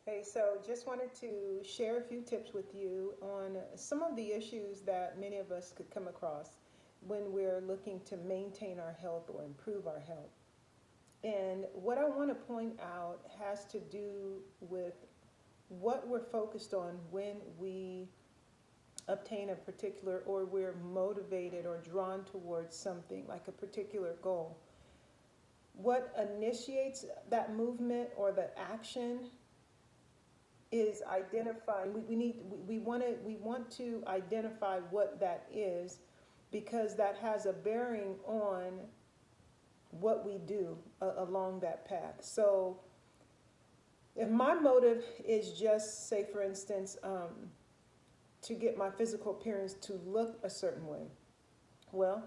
Hey, so just wanted to share a few tips with you on some of the issues that many of us could come across when we're looking to maintain our health or improve our health. And what I want to point out has to do with what we're focused on when we obtain a particular or we're motivated or drawn towards something like a particular goal. What initiates that movement or the action is identifying. We want to identify what that is, because that has a bearing on what we do along that path. So if my motive is just, say for instance, to get my physical appearance to look a certain way, well,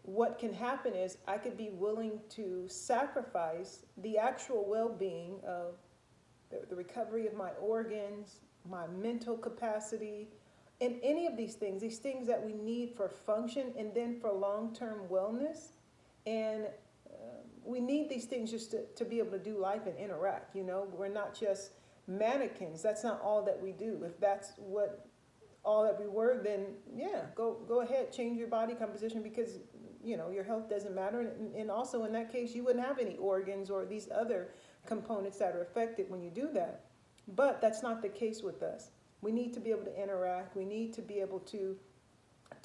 what can happen is I could be willing to sacrifice the actual well-being of the recovery of my organs, my mental capacity, and any of these things that we need for function and then for long-term wellness. And we need these things just to be able to do life and interact. We're not just mannequins. That's not all that we do. If that's what all that we were, then yeah, go ahead, change your body composition, because your health doesn't matter. And also in that case, you wouldn't have any organs or these other components that are affected when you do that. But that's not the case with us. We need to be able to interact. We need to be able to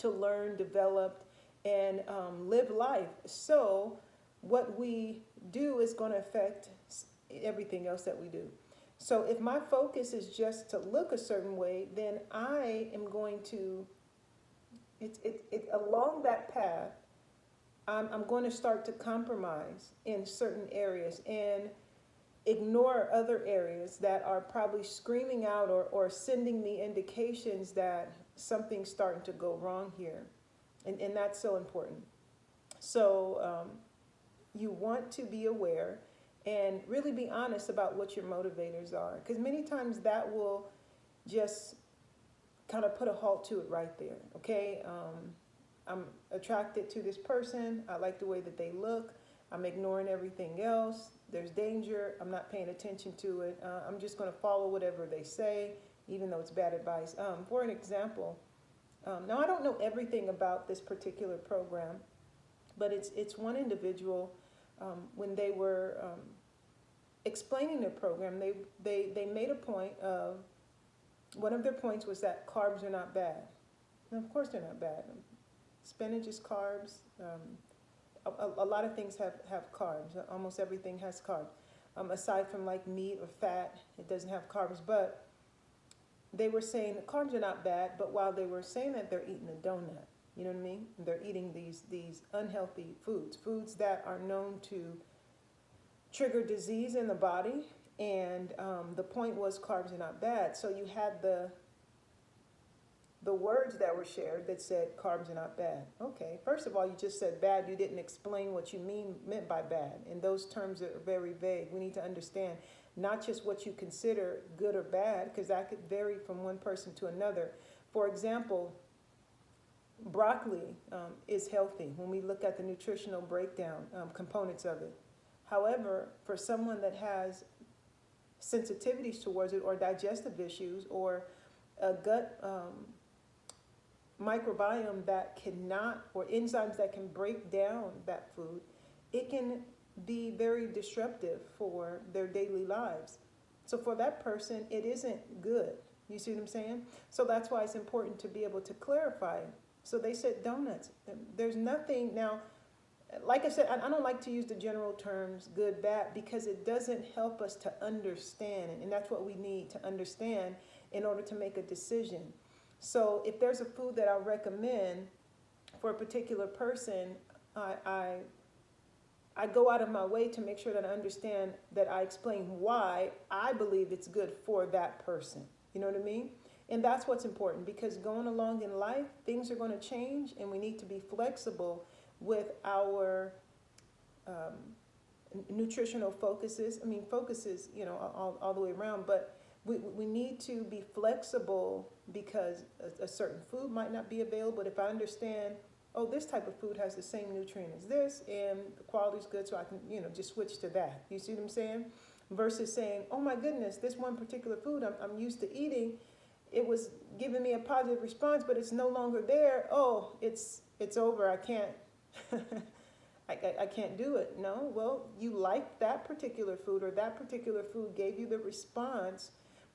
learn, develop, and live life. So what we do is going to affect everything else that we do. So if my focus is just to look a certain way, then I am going to, along that path, I'm going to start to compromise in certain areas and ignore other areas that are probably screaming out or sending me indications that something's starting to go wrong here. And that's so important. So you want to be aware and really be honest about what your motivators are, because many times that will just kind of put a halt to it right there. Okay, I'm attracted to this person. I like the way that they look. I'm ignoring everything else. There's danger. I'm not paying attention to it. I'm just going to follow whatever they say, even though it's bad advice. For an example, now I don't know everything about this particular program, but it's one individual. When they were explaining their program, they made a point of, one of their points was that carbs are not bad. And of course they're not bad. Spinach is carbs. A lot of things have carbs. Almost everything has carbs. Aside from like meat or fat, it doesn't have carbs. But they were saying that carbs are not bad, but while they were saying that, they're eating a donut. You know what I mean? They're eating these unhealthy foods that are known to trigger disease in the body. And the point was carbs are not bad. So you had the words that were shared that said carbs are not bad. Okay, first of all, you just said bad. You didn't explain what you meant by bad. And those terms are very vague. We need to understand not just what you consider good or bad, because that could vary from one person to another. For example, broccoli is healthy when we look at the nutritional breakdown components of it. However, for someone that has sensitivities towards it, or digestive issues, or a gut microbiome that cannot, or enzymes that can break down that food, it can be very disruptive for their daily lives. So for that person, it isn't good. You see what I'm saying? So that's why it's important to be able to clarify. So they said donuts. There's nothing. Now, like I said, I don't like to use the general terms good, bad, because it doesn't help us to understand. And that's what we need to understand in order to make a decision. So if there's a food that I recommend for a particular person, I go out of my way to make sure that I understand, that I explain why I believe it's good for that person. You know what I mean? And that's what's important, because going along in life, things are going to change, and we need to be flexible with our nutritional focuses. I mean, focuses, all the way around, but we need to be flexible, because a certain food might not be available. But if I understand, oh, this type of food has the same nutrient as this, and the quality's good, so I can, just switch to that. You see what I'm saying? versus saying, oh my goodness, this one particular food I'm used to eating, it was giving me a positive response, but it's no longer there. Oh, it's over. I can't. I can't do it. No, well, you liked that particular food, or that particular food gave you the response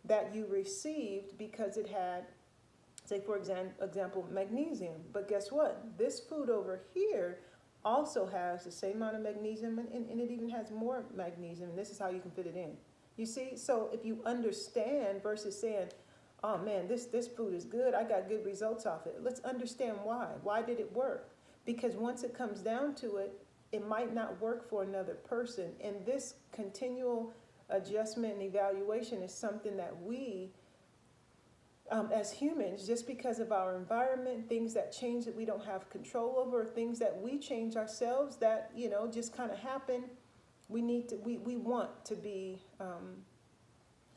that you received because it had, say for example, magnesium. But guess what? This food over here also has the same amount of magnesium, and it even has more magnesium. And this is how you can fit it in. You see? So if you understand versus saying, oh man, this food is good, I got good results off it. Let's understand why. Why did it work? Because once it comes down to it, it might not work for another person. And this continual adjustment and evaluation is something that we, as humans, just because of our environment, things that change that we don't have control over, things that we change ourselves that, just kind of happen, we want to be,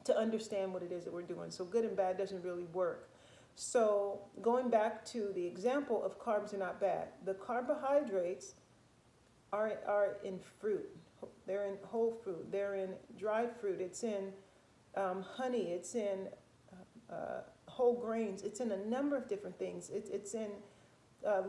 to understand what it is that we're doing. So good and bad doesn't really work. So going back to the example of carbs are not bad. The carbohydrates are in fruit. They're in whole fruit. They're in dried fruit. It's in honey. It's in whole grains. It's in a number of different things. It's in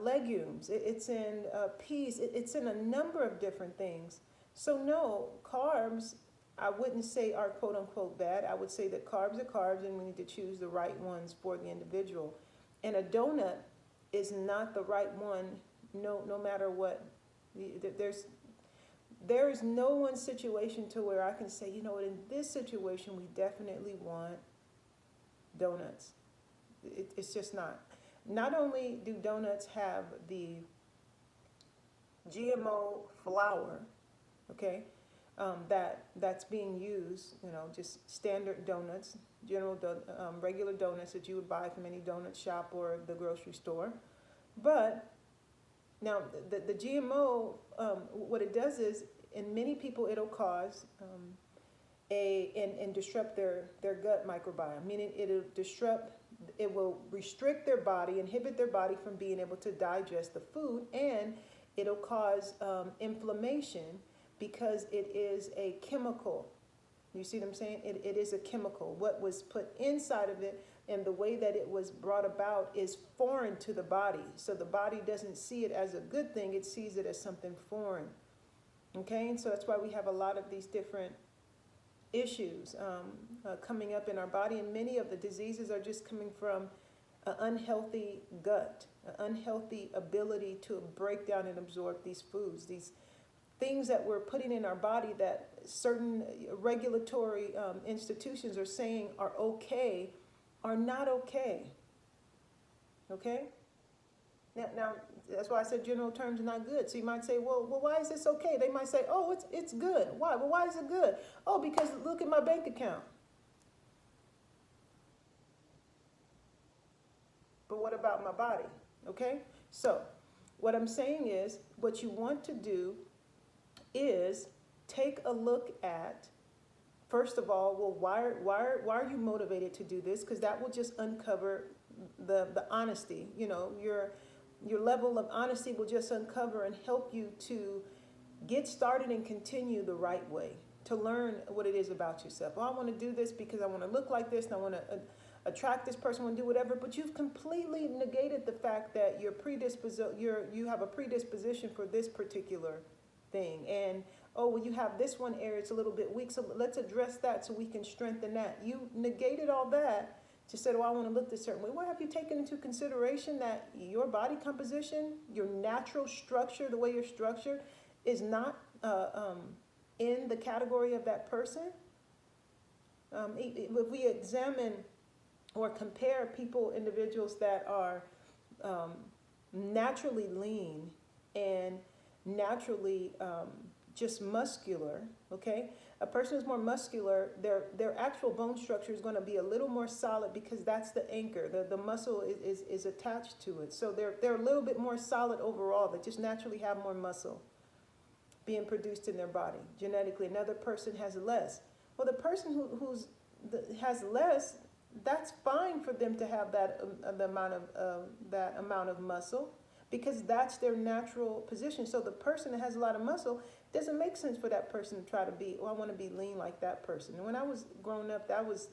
legumes. It's in peas. It's in a number of different things. So no, carbs, I wouldn't say are quote unquote bad. I would say that carbs are carbs, and we need to choose the right ones for the individual. And a donut is not the right one, no matter what. There is no one situation to where I can say, in this situation we definitely want donuts. It's just not. Not only do donuts have the GMO flour, okay, that's being used, just standard donuts, regular donuts that you would buy from any donut shop or the grocery store. But now the GMO, what it does is, in many people, it'll cause and disrupt their gut microbiome, meaning it will restrict their body, inhibit their body from being able to digest the food, and it'll cause inflammation because it is a chemical. You see what I'm saying? It is a chemical. What was put inside of it and the way that it was brought about is foreign to the body. So the body doesn't see it as a good thing. It sees it as something foreign. Okay? And so that's why we have a lot of these different issues coming up in our body. And many of the diseases are just coming from an unhealthy gut, an unhealthy ability to break down and absorb these foods, these things that we're putting in our body that certain regulatory institutions are saying are okay, are not okay. Okay? Now that's why I said general terms are not good. So you might say, well, why is this okay? They might say, oh, it's good. Why? Well, why is it good? Oh, because look at my bank account. But what about my body? Okay? So what I'm saying is, what you want to do is take a look at, first of all, well, why are you motivated to do this? Because that will just uncover the honesty. Your level of honesty will just uncover and help you to get started and continue the right way, to learn what it is about yourself. Oh, I want to do this because I want to look like this, and I want to attract this person, I want to do whatever, but you've completely negated the fact that you have a predisposition for this particular thing. And oh, well, you have this one area, it's a little bit weak, so let's address that so we can strengthen that. You negated all that, just said, oh, I want to look this certain way. Well, have you taken into consideration that your body composition, your natural structure, the way you're structured, is not in the category of that person? If we examine or compare individuals that are naturally lean and naturally just muscular, okay? A person who's more muscular, their actual bone structure is going to be a little more solid because that's the anchor. The muscle is attached to it. So they're a little bit more solid overall. They just naturally have more muscle being produced in their body genetically. Another person has less. Well, the person who has less, that's fine for them to have that amount of muscle, because that's their natural position. So the person that has a lot of muscle, Doesn't make sense for that person to try to be, oh, I want to be lean like that person. And when I was growing up, that was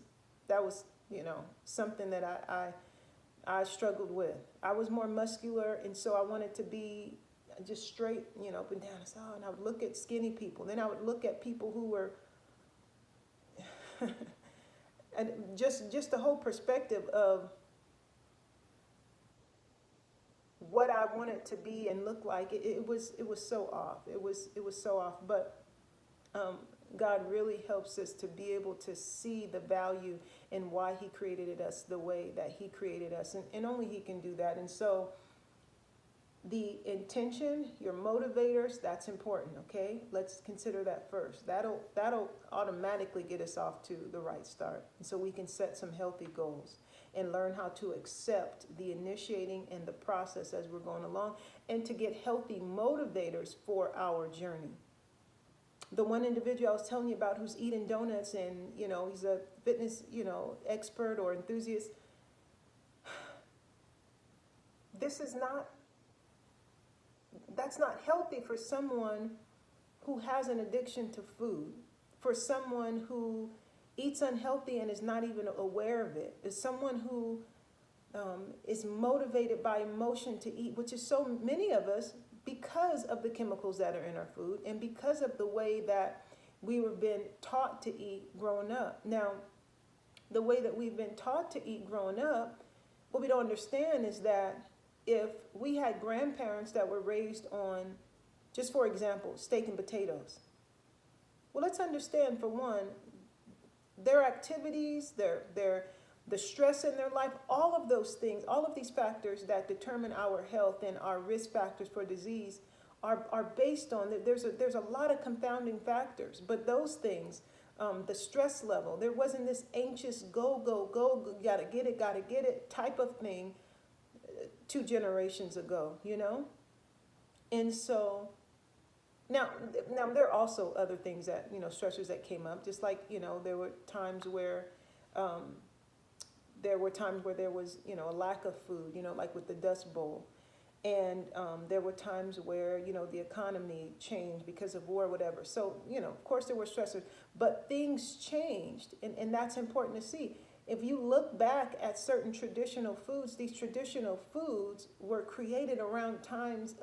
something that I struggled with. I was more muscular, and so I wanted to be just straight, up and down. And I would look at skinny people. Then I would look at people who were, and just the whole perspective of what I wanted to be and look like. It was so off. It was so off. But um, God really helps us to be able to see the value in why He created us the way that He created us, and only He can do that. And so the intention, your motivators, that's important. Okay, let's consider that first. That'll automatically get us off to the right start, and so we can set some healthy goals and learn how to accept the initiating and the process as we're going along, and to get healthy motivators for our journey. The one individual I was telling you about who's eating donuts, and he's a fitness expert or enthusiast. This is not That's not healthy for someone who has an addiction to food, for someone who eats unhealthy and is not even aware of it, is someone who is motivated by emotion to eat, which is so many of us, because of the chemicals that are in our food and because of the way that we were been taught to eat growing up. Now, the way that we've been taught to eat growing up, what we don't understand is that if we had grandparents that were raised on, just for example, steak and potatoes. Well, let's understand, for one, their activities, the stress in their life, all of those things, all of these factors that determine our health and our risk factors for disease are based on, there's a lot of confounding factors, but those things, the stress level, there wasn't this anxious go, gotta get it type of thing 2 generations ago, And so now there are also other things that, stressors that came up, just like, there were times where there was, a lack of food, like with the Dust Bowl. And there were times where, the economy changed because of war or whatever. So, of course there were stressors, but things changed. And that's important to see. If you look back at certain traditional foods, these traditional foods were created around times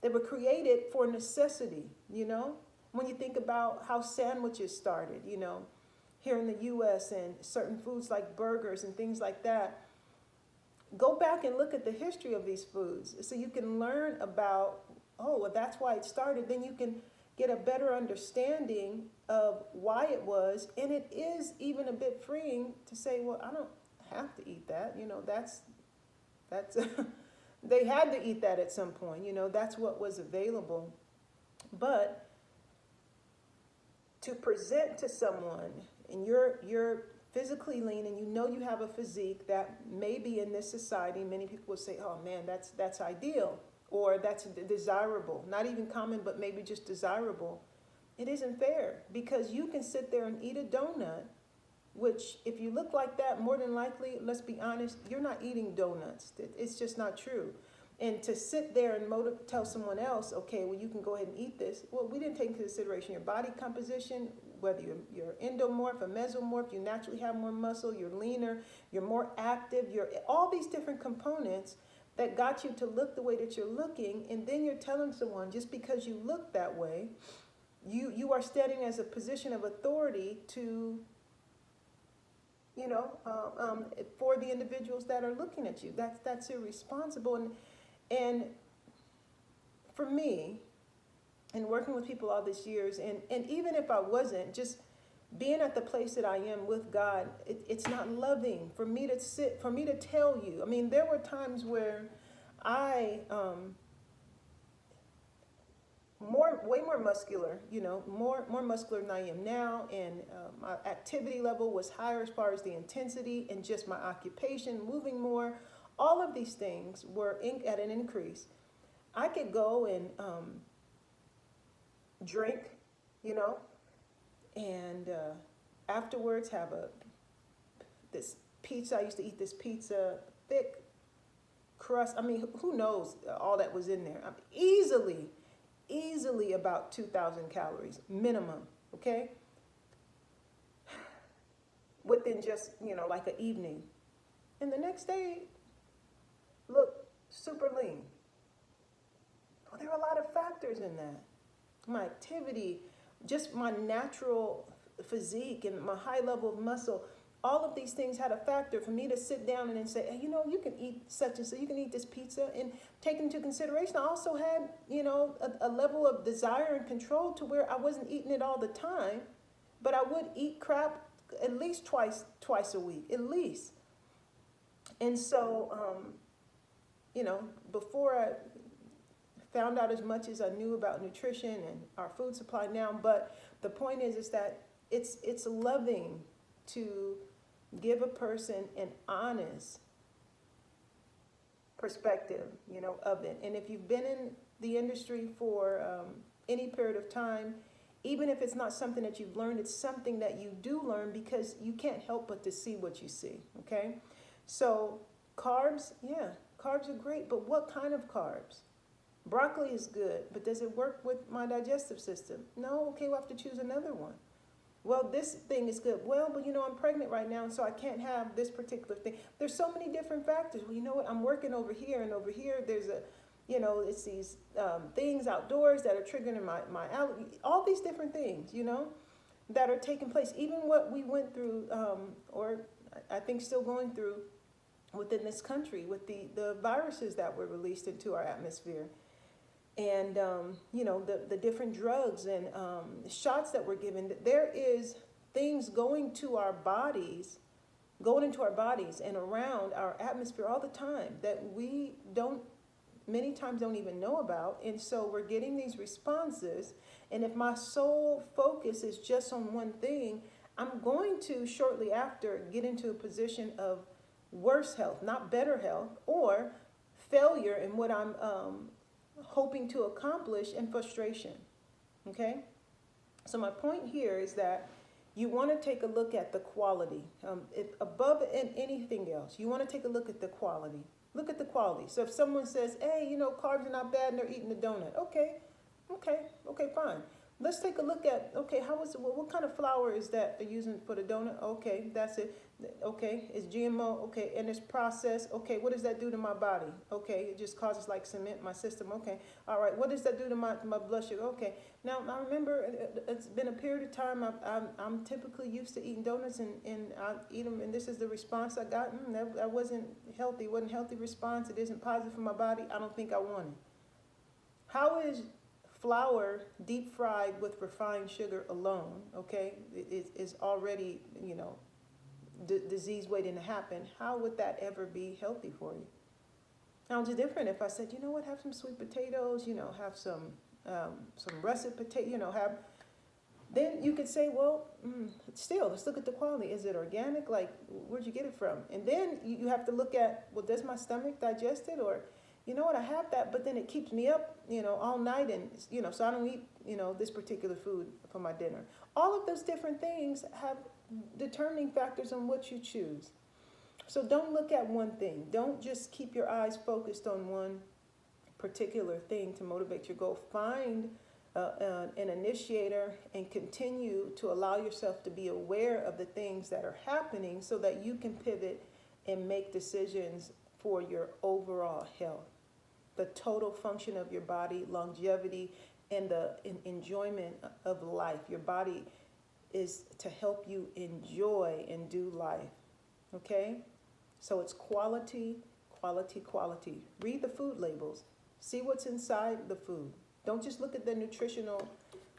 they were created for necessity, When you think about how sandwiches started, here in the U.S., and certain foods like burgers and things like that. Go back and look at the history of these foods so you can learn about, well, that's why it started. Then you can get a better understanding of why it was. And it is even a bit freeing to say, well, I don't have to eat that. That's they had to eat that at some point. That's what was available. But to present to someone, and you're physically lean, and you have a physique that maybe in this society, many people would say, oh man, that's ideal, or that's desirable. Not even common, but maybe just desirable. It isn't fair, because you can sit there and eat a donut, which if you look like that, more than likely, let's be honest, you're not eating donuts. It's just not true. And to sit there and tell someone else, okay, well, you can go ahead and eat this. Well, we didn't take into consideration your body composition, whether you're endomorph or mesomorph, you naturally have more muscle, you're leaner, you're more active, you're all these different components that got you to look the way that you're looking. And then you're telling someone, just because you look that way, you are standing as a position of authority to, for the individuals that are looking at you. That's irresponsible. And for me, and working with people all these years, and even if I wasn't, just being at the place that I am with God, it's not loving for me to tell you. I mean, there were times where I, way more muscular, more muscular than I am now, and my activity level was higher as far as the intensity, and just my occupation, moving more. All of these things were at an increase. I could go and drink, and afterwards have this pizza. I used to eat this pizza, thick crust. I mean, who knows all that was in there? Easily easily about 2,000 calories minimum, okay? Within just, like an evening. And the next day, look super lean. Well, there are a lot of factors in that. My activity, just my natural physique and my high level of muscle, all of these things had a factor for me to sit down and then say, hey, you can eat such and such, you can eat this pizza, and take into consideration, I also had, a level of desire and control to where I wasn't eating it all the time, but I would eat crap at least twice a week, at least. And so, before I found out as much as I knew about nutrition and our food supply now, but the point is that it's loving to give a person an honest perspective, of it. And if you've been in the industry for any period of time, even if it's not something that you've learned, it's something that you do learn, because you can't help but to see what you see, okay? So carbs, yeah, carbs are great, but what kind of carbs? Broccoli is good, but does it work with my digestive system? No, okay, we'll have to choose another one. Well, this thing is good. Well, but I'm pregnant right now, so I can't have this particular thing. There's so many different factors. Well, you know what? I'm working over here, and over here there's it's these things outdoors that are triggering my allergy. All these different things, that are taking place. Even what we went through, or I think still going through within this country with the viruses that were released into our atmosphere. And, the different drugs and shots that we're given. There is things going into our bodies and around our atmosphere all the time that we many times don't even know about. And so we're getting these responses. And if my sole focus is just on one thing, I'm going to shortly after get into a position of worse health, not better health, or failure in what I'm hoping to accomplish, and frustration. Okay? So my point here is that you want to take a look at the quality. If above anything else, you want to take a look at the quality. Look at the quality. So if someone says, hey, carbs are not bad and they're eating a donut. Okay, fine. Let's take a look at, what kind of flour is that they're using for the donut? Okay, that's it. Okay, it's GMO. Okay, and it's processed. Okay, what does that do to my body? Okay, it just causes like cement in my system. Okay, all right. What does that do to my blood sugar? Okay. Now I remember it's been a period of time. I'm typically used to eating donuts, and I eat them, and this is the response I got. That wasn't healthy. It wasn't a healthy response. It isn't positive for my body. I don't think I want it. How is flour deep fried with refined sugar alone, okay, is already, disease waiting to happen? How would that ever be healthy for you? Now it's different if I said, have some sweet potatoes, have some russet potato, then you could say, well, still, let's look at the quality. Is it organic? Like, where'd you get it from? And then you have to look at, well, does my stomach digest it? Or, I have that, but then it keeps me up, all night, and, so I don't eat, this particular food for my dinner. All of those different things have determining factors on what you choose. So don't look at one thing. Don't just keep your eyes focused on one particular thing to motivate your goal. Find an initiator and continue to allow yourself to be aware of the things that are happening so that you can pivot and make decisions for your overall health, the total function of your body, longevity, and the enjoyment of life. Your body is to help you enjoy and do life, okay? So it's quality, quality, quality. Read the food labels. See what's inside the food. Don't just look at the nutritional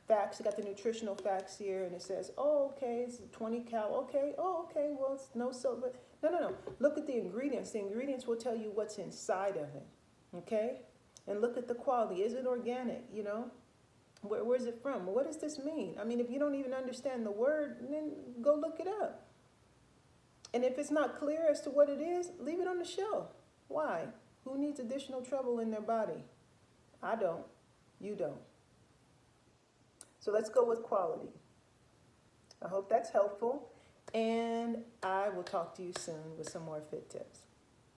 facts. You got the nutritional facts here, and it says, oh, okay, it's 20 cal. Okay, oh, okay, well, it's no sodium. No. Look at the ingredients. The ingredients will tell you what's inside of it, okay? And look at the quality. Is it organic, Where's it from? What does this mean? I mean, if you don't even understand the word, then go look it up. And if it's not clear as to what it is, leave it on the shelf. Why? Who needs additional trouble in their body? I don't. You don't. So let's go with quality. I hope that's helpful. And I will talk to you soon with some more fit tips.